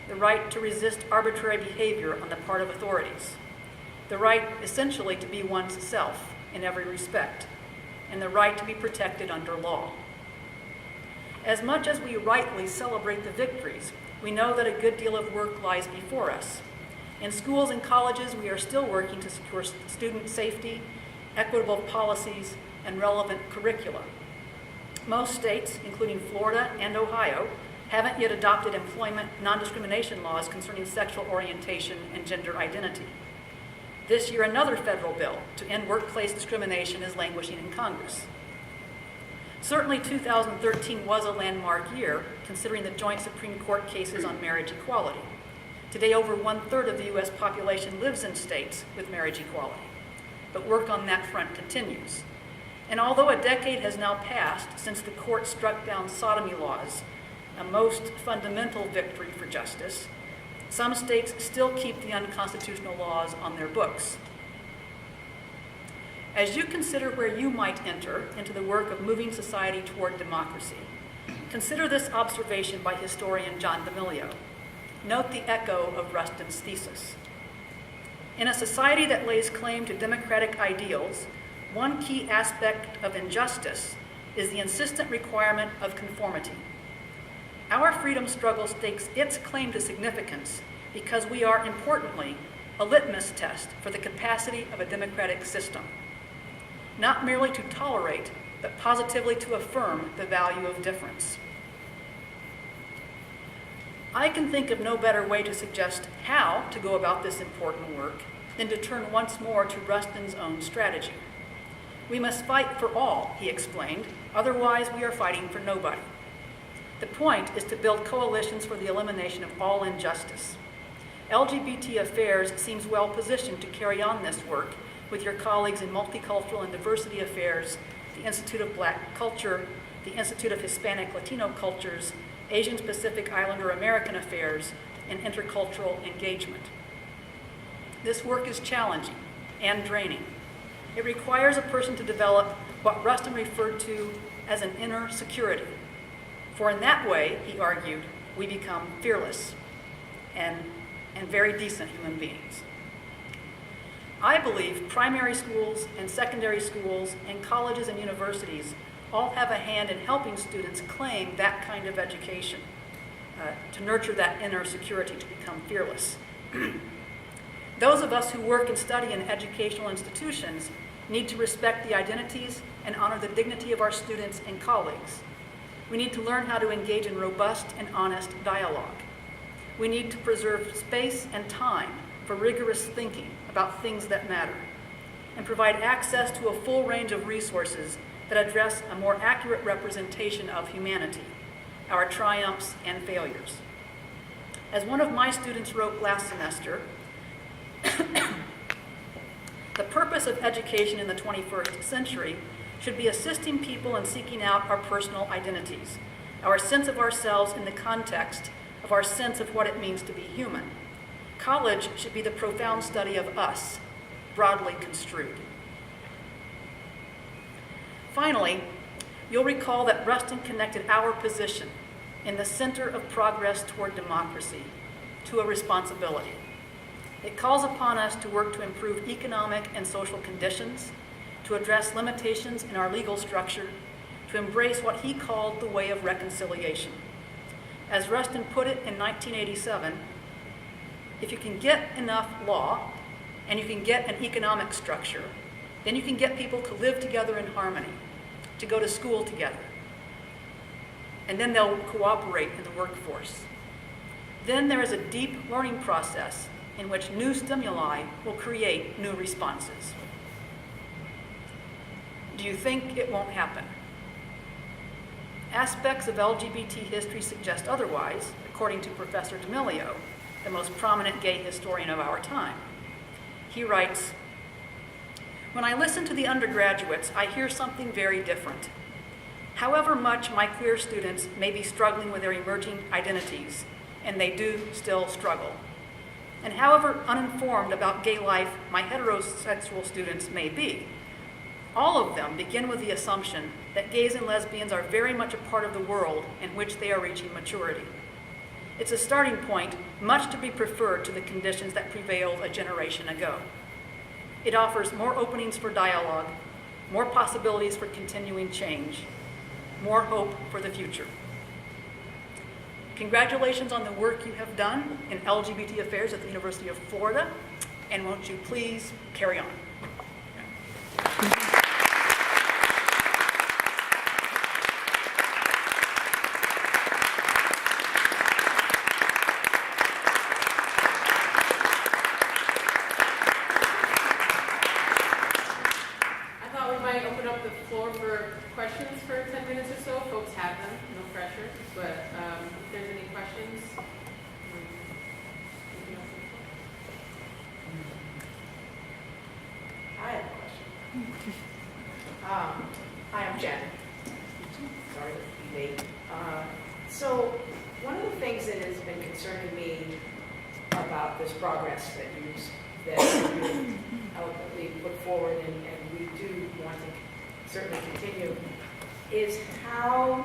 the right to resist arbitrary behavior on the part of authorities, the right essentially to be one's self in every respect, and the right to be protected under law. As much as we rightly celebrate the victories, we know that a good deal of work lies before us. In schools and colleges, we are still working to secure student safety, equitable policies, and relevant curricula. Most states, including Florida and Ohio, haven't yet adopted employment non-discrimination laws concerning sexual orientation and gender identity. This year, another federal bill to end workplace discrimination is languishing in Congress. Certainly 2013 was a landmark year, considering the joint Supreme Court cases on marriage equality. Today, over 1/3 of the U.S. population lives in states with marriage equality, but work on that front continues. And although a decade has now passed since the court struck down sodomy laws, a most fundamental victory for justice, some states still keep the unconstitutional laws on their books. As you consider where you might enter into the work of moving society toward democracy, consider this observation by historian John D'Amelio. Note the echo of Rustin's thesis. In a society that lays claim to democratic ideals, one key aspect of injustice is the insistent requirement of conformity. Our freedom struggle stakes its claim to significance because we are, importantly, a litmus test for the capacity of a democratic system, not merely to tolerate, but positively to affirm the value of difference. I can think of no better way to suggest how to go about this important work than to turn once more to Rustin's own strategy. We must fight for all, he explained, otherwise we are fighting for nobody. The point is to build coalitions for the elimination of all injustice. LGBT Affairs seems well positioned to carry on this work with your colleagues in Multicultural and Diversity Affairs, the Institute of Black Culture, the Institute of Hispanic Latino Cultures, Asian Pacific Islander American Affairs, and Intercultural Engagement. This work is challenging and draining. It requires a person to develop what Rustin referred to as an inner security. For in that way, he argued, we become fearless and very decent human beings. I believe primary schools and secondary schools and colleges and universities all have a hand in helping students claim that kind of education, to nurture that inner security to become fearless. Those of us who work and study in educational institutions need to respect the identities and honor the dignity of our students and colleagues. We need to learn how to engage in robust and honest dialogue. We need to preserve space and time for rigorous thinking about things that matter, and provide access to a full range of resources that address a more accurate representation of humanity, our triumphs and failures. As one of my students wrote last semester, the purpose of education in the 21st century should be assisting people in seeking out our personal identities, our sense of ourselves in the context of our sense of what it means to be human. College should be the profound study of us, broadly construed. Finally, you'll recall that Rustin connected our position in the center of progress toward democracy to a responsibility. It calls upon us to work to improve economic and social conditions, to address limitations in our legal structure, to embrace what he called the way of reconciliation. As Rustin put it in 1987, if you can get enough law and you can get an economic structure, then you can get people to live together in harmony, to go to school together. And then they'll cooperate in the workforce. Then there is a deep learning process in which new stimuli will create new responses. Do you think it won't happen? Aspects of LGBT history suggest otherwise, according to Professor D'Amelio, the most prominent gay historian of our time. He writes, "When I listen to the undergraduates, I hear something very different. However much my queer students may be struggling with their emerging identities, and they do still struggle, and however uninformed about gay life my heterosexual students may be, all of them begin with the assumption that gays and lesbians are very much a part of the world in which they are reaching maturity. It's a starting point much to be preferred to the conditions that prevailed a generation ago. It offers more openings for dialogue, more possibilities for continuing change, more hope for the future. Congratulations on the work you have done in LGBT affairs at the University of Florida, and won't you please carry on?" Questions for 10 minutes or so. Folks have them, no pressure. But if there's any questions, I have a question. Hi, I'm Jen. Sorry to be late. So one of the things that has been concerning me about this progress that you eloquently put forward, and we do want to certainly continue, is how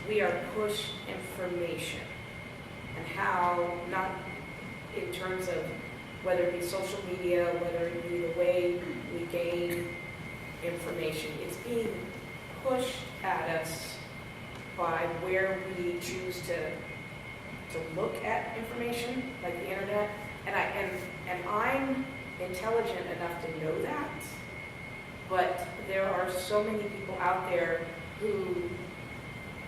we are pushed information, and how, not in terms of whether it be social media, whether it be the way we gain information, it's being pushed at us by where we choose to look at information, like the internet, and I'm intelligent enough to know that. But there are so many people out there who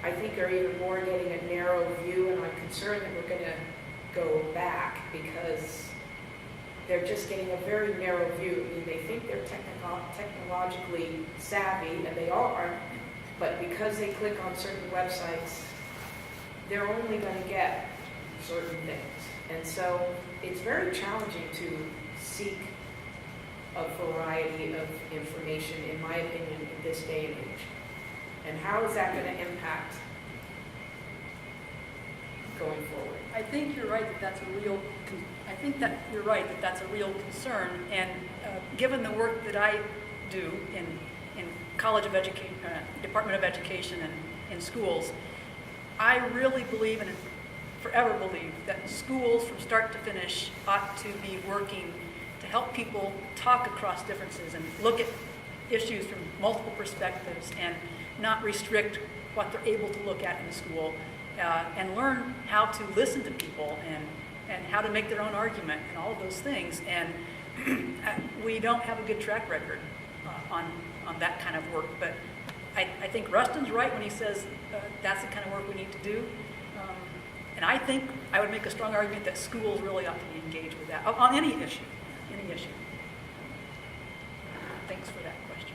I think are even more getting a narrow view, and I'm concerned that we're going to go back because they're just getting a very narrow view. I mean, they think they're technologically savvy, and they are, but because they click on certain websites, they're only going to get certain things. And so it's very challenging to seek a variety of information, in my opinion, in this day and age. And how is that going to impact going forward? I think you're right that that's a real. I think that you're right that that's a real concern. And given the work that I do in College of Education, Department of Education, and in schools, I really believe and forever believe that schools, from start to finish, ought to be working to help people talk across differences and look at issues from multiple perspectives, and not restrict what they're able to look at in school, and learn how to listen to people and how to make their own argument and all of those things. And we don't have a good track record on that kind of work. But I think Rustin's right when he says that's the kind of work we need to do. And I think I would make a strong argument that schools really ought to be engaged with that on any issue. Any issue. Thanks for that question.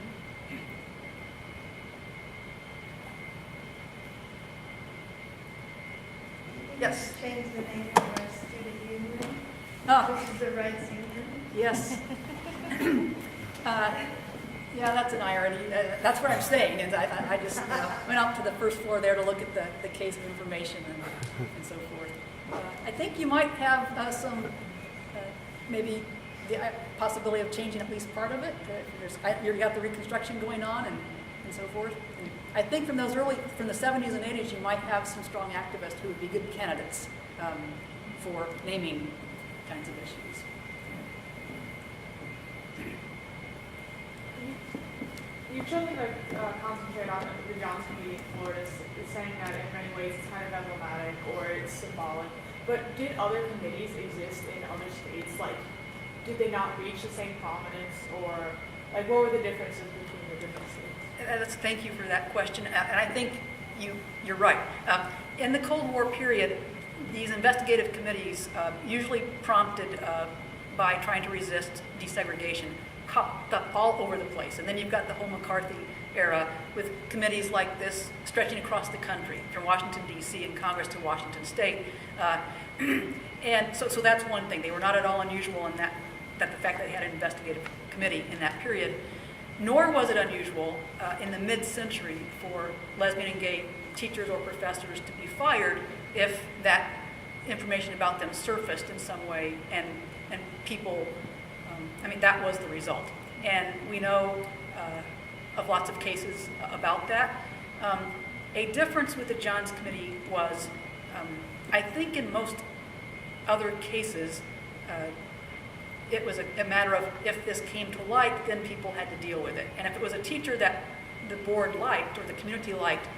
Yes. Change the name of our student union, Oh, which is the Rights Union. yes. Yeah, that's an irony. That's what I'm saying, and I just went up to the first floor there to look at the case of information and so forth. I think you might have some, maybe the possibility of changing at least part of it. You got the reconstruction going on and so forth. And I think from the 70s and 80s, you might have some strong activists who would be good candidates for naming kinds of issues. You've chosen to concentrate on the Johns Committee in Florida, is saying that in many ways it's kind of emblematic or it's symbolic. But did other committees exist in other states? Like, did they not reach the same prominence, or like what were the differences between the different states? Thank you for that question, and I think you're right. In the Cold War period, these investigative committees, usually prompted by trying to resist desegregation, popped up all over the place. And then you've got the whole McCarthy era with committees like this stretching across the country, from Washington, D.C. and Congress to Washington State. And so that's one thing. They were not at all unusual in that the fact that they had an investigative committee in that period. Nor was it unusual in the mid-century for lesbian and gay teachers or professors to be fired if that information about them surfaced in some way, and people, that was the result. And we know of lots of cases about that. A difference with the Johns Committee was, I think in most other cases, it was a matter of if this came to light, then people had to deal with it. And if it was a teacher that the board liked or the community liked,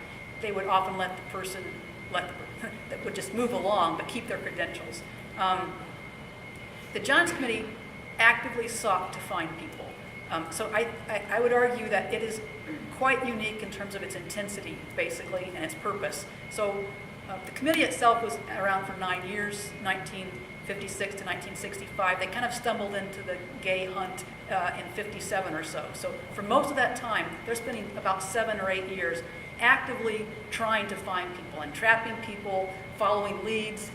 they would often let the person, that would just move along but keep their credentials. The Johns Committee actively sought to find people. So I would argue that it is quite unique in terms of its intensity, basically, and its purpose. So the committee itself was around for 9 years, 1956 to 1965. They kind of stumbled into the gay hunt in 57 or so. So for most of that time, they're spending about 7 or 8 years actively trying to find people and trapping people, following leads,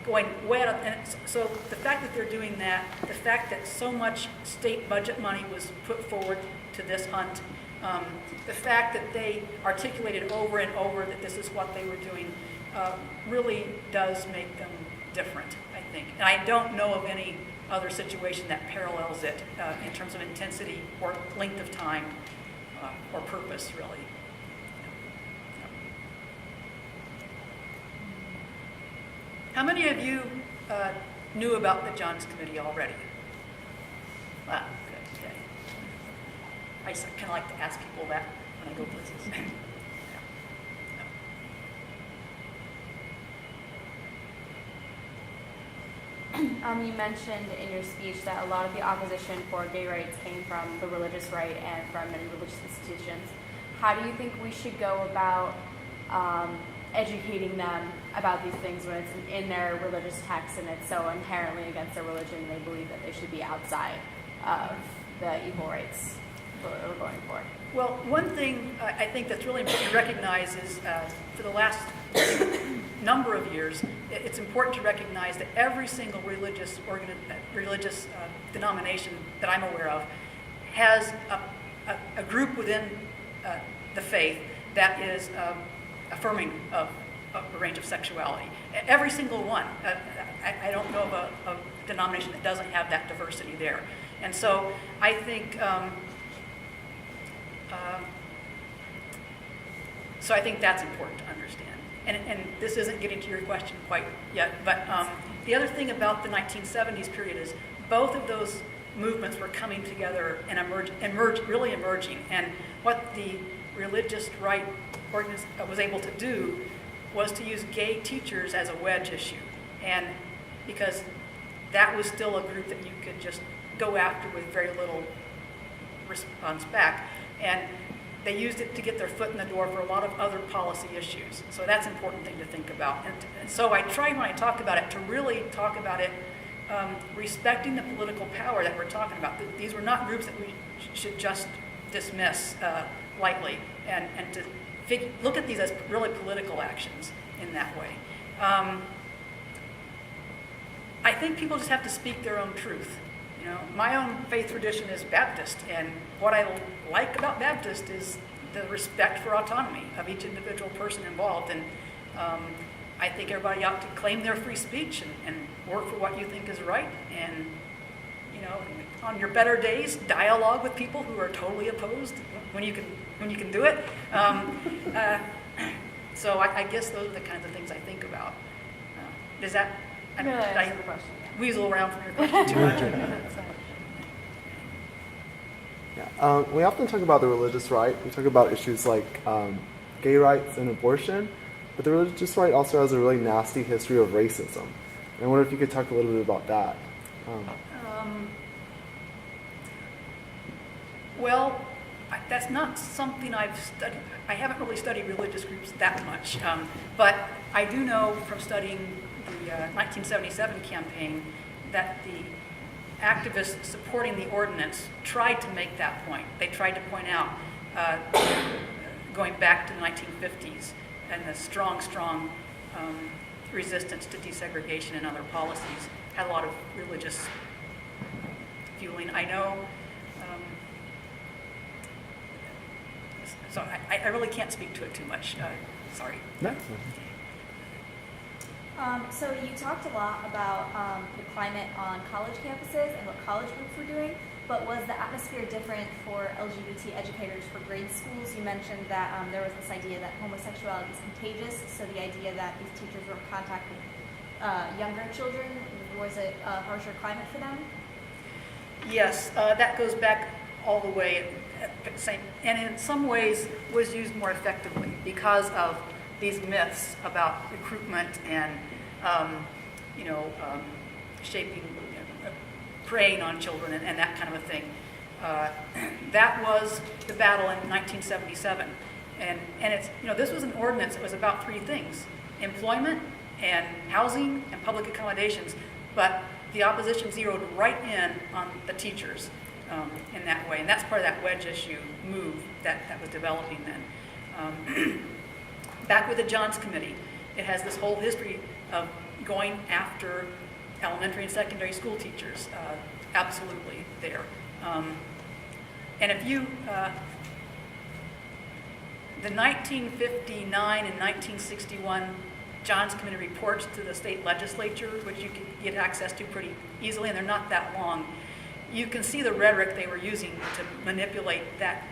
going way out. And so the fact that they're doing that, the fact that so much state budget money was put forward to this hunt, the fact that they articulated over and over that this is what they were doing, really does make them different, I think. And I don't know of any other situation that parallels it in terms of intensity or length of time or purpose, really. How many of you knew about the Johns Committee already? Wow, good, okay. I just kind of like to ask people that when I go places. You mentioned in your speech that a lot of the opposition for gay rights came from the religious right and from many religious institutions. How do you think we should go about educating them about these things when it's in their religious text and it's so inherently against their religion they believe that they should be outside of the equal rights we're going for? Well, one thing I think that's really important to recognize is for the last number of years, it's important to recognize that every single religious denomination that I'm aware of has a group within the faith that is affirming of a range of sexuality. Every single one. I don't know of a denomination that doesn't have that diversity there. And so I think that's important to understand. And this isn't getting to your question quite yet, but the other thing about the 1970s period is both of those movements were coming together and really emerging. And what the religious right was able to do was to use gay teachers as a wedge issue. And because that was still a group that you could just go after with very little response back. And they used it to get their foot in the door for a lot of other policy issues. So that's an important thing to think about. And so I try when I talk about it to really talk about it respecting the political power that we're talking about. These were not groups that we should just dismiss lightly and to look at these as really political actions in that way. I think people just have to speak their own truth. You know, my own faith tradition is Baptist, and what I like about Baptist is the respect for autonomy of each individual person involved. And I think everybody ought to claim their free speech and work for what you think is right. And, you know, on your better days, dialogue with people who are totally opposed when you can do it. So I guess those are the kinds of things I think about. Does that? No, did that's I the question. weasel around from your question too much? Yeah. We often talk about the religious right. We talk about issues like gay rights and abortion, but the religious right also has a really nasty history of racism. And I wonder if you could talk a little bit about that. Well, that's not something I've studied. I haven't really studied religious groups that much, but I do know from studying the 1977 campaign that the activists supporting the ordinance tried to make that point. They tried to point out, going back to the 1950s, and the strong resistance to desegregation and other policies had a lot of religious fueling. I know. So I really can't speak to it too much. Sorry. No. So you talked a lot about the climate on college campuses and what college groups were doing, but was the atmosphere different for LGBT educators for grade schools? You mentioned that there was this idea that homosexuality is contagious, so the idea that these teachers were in contact with younger children, was it a harsher climate for them? Yes, that goes back all the way, and in some ways was used more effectively because of these myths about recruitment and, shaping, preying on children and that kind of a thing. That was the battle in 1977. And it's, this was an ordinance that was about three things: employment and housing and public accommodations. But the opposition zeroed right in on the teachers in that way. And that's part of that wedge issue move that was developing then. Back with the Johns Committee, it has this whole history of going after elementary and secondary school teachers, absolutely there. And if you, the 1959 and 1961 Johns Committee reports to the state legislature, which you can get access to pretty easily, and they're not that long, you can see the rhetoric they were using to manipulate that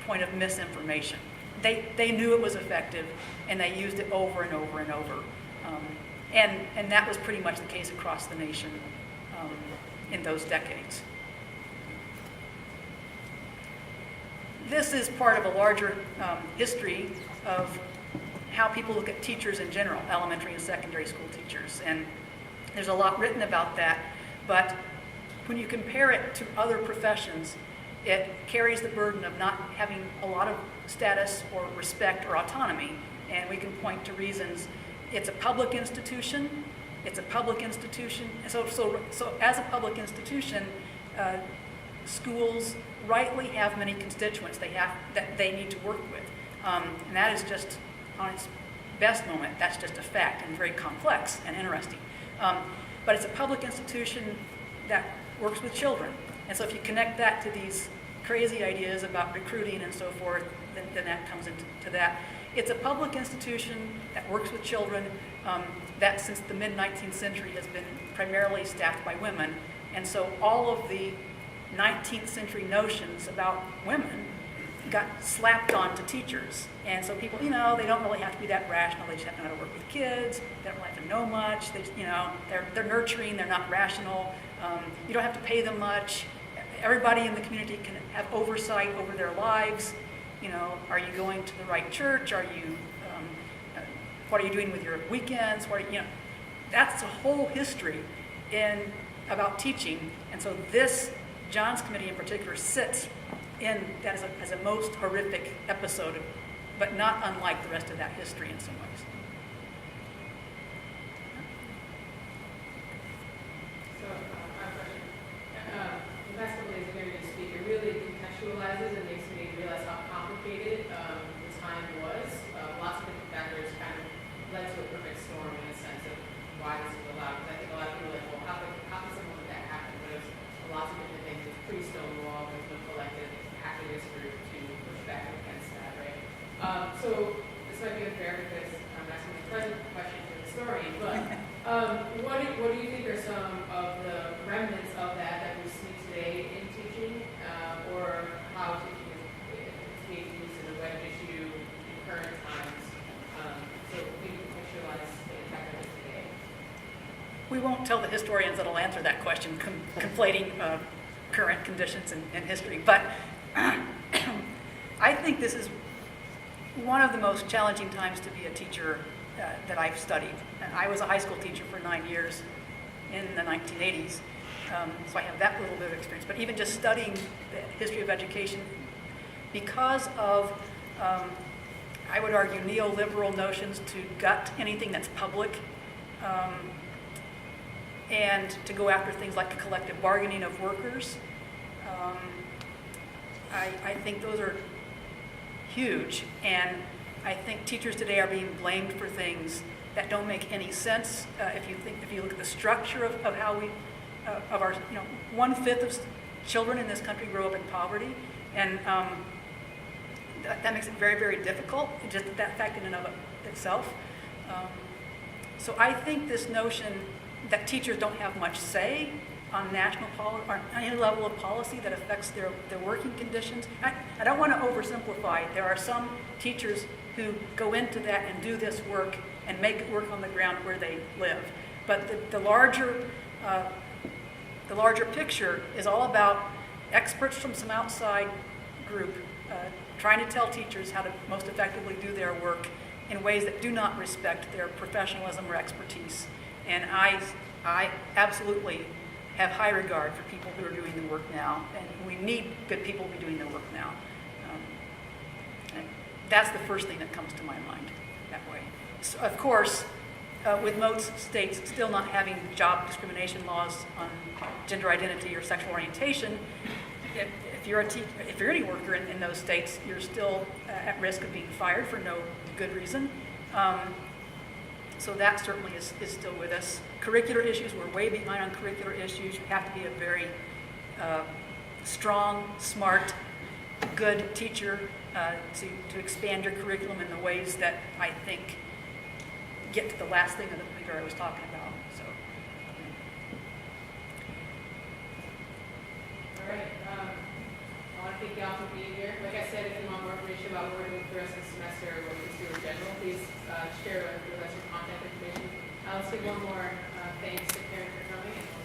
point of misinformation. They knew it was effective, and they used it over and over and over. And that was pretty much the case across the nation in those decades. This is part of a larger history of how people look at teachers in general, elementary and secondary school teachers. And there's a lot written about that, but when you compare it to other professions, it carries the burden of not having a lot of status or respect or autonomy, and we can point to reasons. It's a public institution. So as a public institution, schools rightly have many constituents that they need to work with, and that is just on its best moment. That's just a fact, and very complex and interesting. But it's a public institution that works with children, and so if you connect that to these crazy ideas about recruiting and so forth, then that comes into that. It's a public institution that works with children that since the mid-19th century has been primarily staffed by women. And so all of the 19th century notions about women got slapped onto teachers. And so people, they don't really have to be that rational. They just have to know how to work with kids. They don't really have to know much. They, they're nurturing. They're not rational. You don't have to pay them much. Everybody in the community can have oversight over their lives. Are you going to the right church? Are you, what are you doing with your weekends? That's a whole history about teaching. And so this Johns Committee in particular sits in that as a most horrific episode, but not unlike the rest of that history in some ways. So, our question. The past couple days of hearing you speak, it really contextualizes and makes me realize how complicated the time was. Lots of different factors kind of led to a perfect storm So this might be unfair because I'm asking the present question to the historian, but what do you think are some of the remnants of that we see today in teaching, or how teaching is being used as a wedge issue in current times? So maybe contextualize the impact of it today. We won't tell the historians that'll answer that question, conflating current conditions and history. But I think this is one of the most challenging times to be a teacher that I've studied. I was a high school teacher for 9 years in the 1980s, so I have that little bit of experience. But even just studying the history of education, because of, I would argue, neoliberal notions to gut anything that's public, and to go after things like the collective bargaining of workers, I think those are huge. And I think teachers today are being blamed for things that don't make any sense. If you look at the structure of how we, of our, 1/5 of children in this country grow up in poverty, and that makes it very, very difficult, just that fact in and of itself. So I think this notion that teachers don't have much say on national policy, or any level of policy that affects their working conditions. I don't want to oversimplify. There are some teachers who go into that and do this work and make it work on the ground where they live. But the larger picture is all about experts from some outside group trying to tell teachers how to most effectively do their work in ways that do not respect their professionalism or expertise. And I absolutely have high regard for people who are doing the work now, and we need good people to be doing the work now. And that's the first thing that comes to my mind that way. So, of course, with most states still not having job discrimination laws on gender identity or sexual orientation, if you're any worker in those states, you're still at risk of being fired for no good reason. So that certainly is still with us. Curricular issues, we're way behind on curricular issues. You have to be a very strong, smart, good teacher to expand your curriculum in the ways that I think get to the last thing of the figure I was talking about. So. All right. I want to thank y'all for being here. Like I said, if you want more information about what we're doing for the rest of the semester or what we do in general, please share with us your contact information. Let's give one more thanks to Karen for coming.